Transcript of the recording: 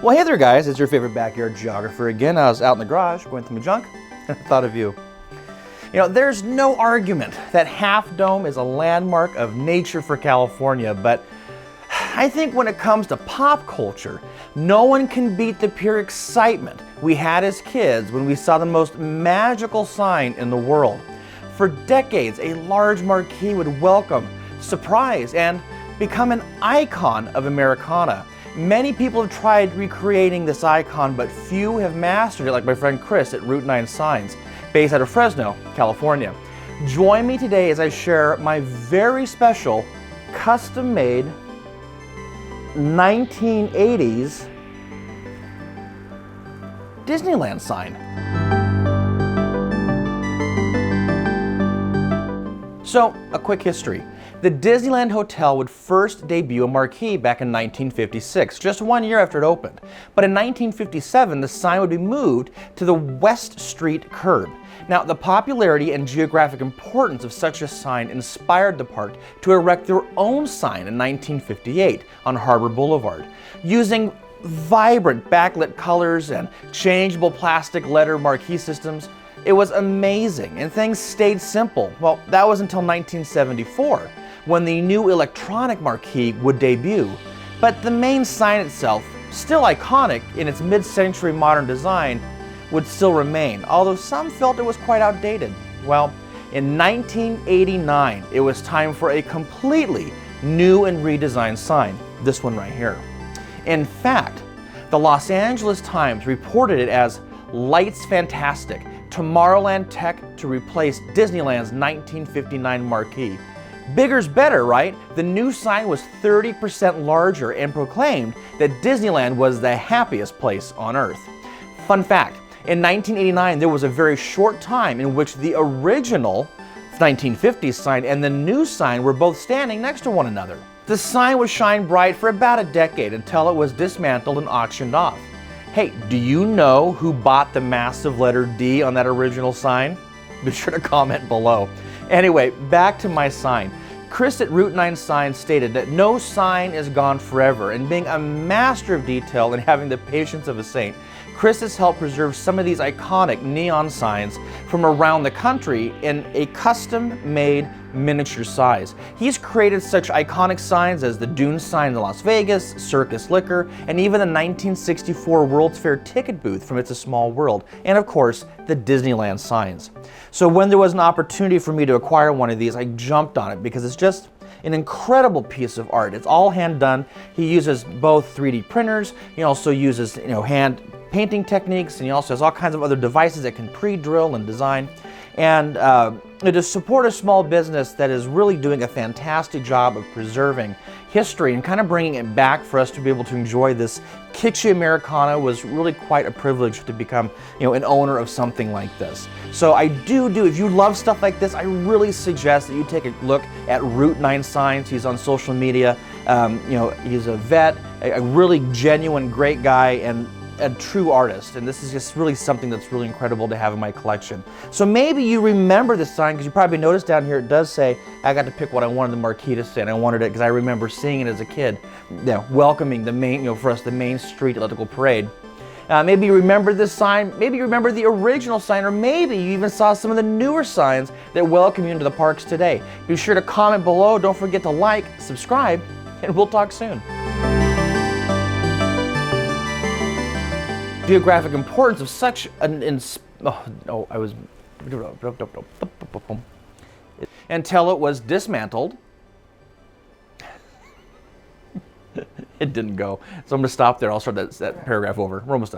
Well, hey there guys, it's your favorite backyard geographer again. I was out in the garage going through my junk and I thought of you. You know, there's no argument that Half Dome is a landmark of nature for California, but I think when it comes to pop culture, no one can beat the pure excitement we had as kids when we saw the most magical sign in the world. For decades, a large marquee would welcome, surprise, and become an icon of Americana. Many people have tried recreating this icon, but few have mastered it, like my friend Chris at Route9Signs, based out of Fresno, California. Join me today as I share my very special, custom-made 1980s Disneyland sign. So, a quick history. The Disneyland Hotel would first debut a marquee back in 1956, just 1 year after it opened. But in 1957, the sign would be moved to the West Street curb. Now, the popularity and geographic importance of such a sign inspired the park to erect their own sign in 1958 on Harbor Boulevard. Using vibrant backlit colors and changeable plastic letter marquee systems, it was amazing, and things stayed simple. Well, that was until 1974, when the new electronic marquee would debut. But the main sign itself, still iconic in its mid-century modern design, would still remain, although some felt it was quite outdated. Well, in 1989, it was time for a completely new and redesigned sign, this one right here. In fact, the Los Angeles Times reported it as "Lights Fantastic, Tomorrowland Tech to replace Disneyland's 1959 marquee." Bigger's better, right? The new sign was 30% larger and proclaimed that Disneyland was the happiest place on earth. Fun fact, in 1989 there was a very short time in which the original 1950s sign and the new sign were both standing next to one another. The sign would shine bright for about a decade until it was dismantled and auctioned off. Hey, do you know who bought the massive letter D on that original sign? Be sure to comment below. Anyway, back to my sign. Chris at Route9Signs stated that no sign is gone forever, and being a master of detail and having the patience of a saint, Chris has helped preserve some of these iconic neon signs from around the country in a custom-made miniature size. He's created such iconic signs as the Dune sign in Las Vegas, Circus Liquor, and even the 1964 World's Fair ticket booth from It's a Small World, and of course, the Disneyland signs. So when there was an opportunity for me to acquire one of these, I jumped on it because it's just an incredible piece of art. It's all hand done. He uses both 3D printers. He also uses hand painting techniques, and he also has all kinds of other devices that can pre-drill and design. And to support a small business that is really doing a fantastic job of preserving history and kind of bringing it back for us to be able to enjoy this kitschy Americana was really quite a privilege to become, an owner of something like this. So I if you love stuff like this, I really suggest that you take a look at Route9Signs. He's on social media. He's a vet, a really genuine, great guy, and a true artist, and this is just really something that's really incredible to have in my collection. So maybe you remember this sign, because you probably noticed down here it does say, I got to pick what I wanted the marquee to say, and I wanted it because I remember seeing it as a kid, welcoming the main, for us, the Main Street Elliptical Parade. Maybe you remember this sign, maybe you remember the original sign, or maybe you even saw some of the newer signs that welcome you into the parks today. Be sure to comment below, don't forget to like, subscribe, and we'll talk soon. Geographic importance of such until it was dismantled. It didn't go, so I'm going to stop there. I'll start that paragraph over. We're almost done.